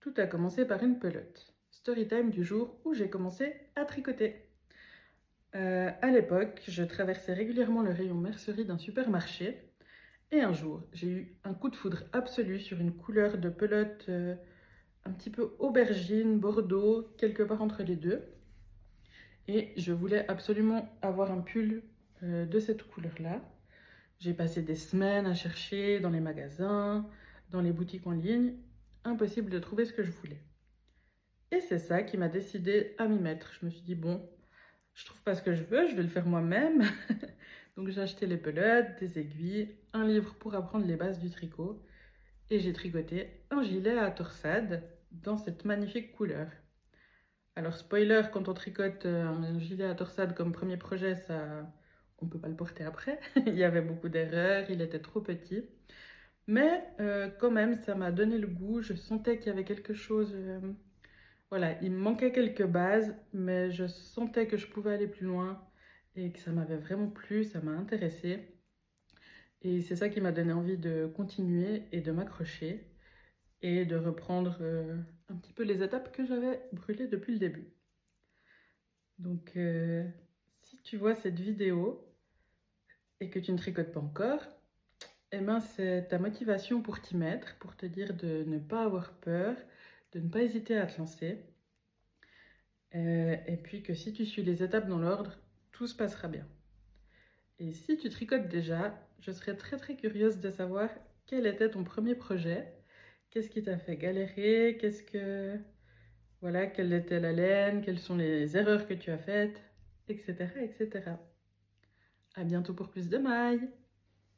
Tout a commencé par une pelote. Story time du jour où j'ai commencé à tricoter. À l'époque, je traversais régulièrement le rayon mercerie d'un supermarché et un jour, j'ai eu un coup de foudre absolu sur une couleur de pelote un petit peu aubergine, bordeaux, quelque part entre les deux. Et je voulais absolument avoir un pull de cette couleur-là. J'ai passé des semaines à chercher dans les magasins, dans les boutiques en ligne. Impossible de trouver ce que je voulais. Et c'est ça qui m'a décidé à m'y mettre. Je me suis dit, bon, je trouve pas ce que je veux, je vais le faire moi-même. Donc j'ai acheté les pelotes, des aiguilles, un livre pour apprendre les bases du tricot. Et j'ai tricoté un gilet à torsade dans cette magnifique couleur. Alors spoiler, quand on tricote un gilet à torsade comme premier projet, ça, on peut pas le porter après. Il y avait beaucoup d'erreurs, il était trop petit. Mais quand même, ça m'a donné le goût. Je sentais qu'il y avait quelque chose. Voilà, il me manquait quelques bases, mais je sentais que je pouvais aller plus loin et que ça m'avait vraiment plu, ça m'a intéressée. Et c'est ça qui m'a donné envie de continuer et de m'accrocher et de reprendre un petit peu les étapes que j'avais brûlées depuis le début. Donc, si tu vois cette vidéo et que tu ne tricotes pas encore, eh ben, c'est ta motivation pour t'y mettre, pour te dire de ne pas avoir peur, de ne pas hésiter à te lancer. Et puis que si tu suis les étapes dans l'ordre, tout se passera bien. Et si tu tricotes déjà, je serais très très curieuse de savoir quel était ton premier projet, qu'est-ce qui t'a fait galérer, voilà, quelle était la laine, quelles sont les erreurs que tu as faites, etc., etc. À bientôt pour plus de mailles!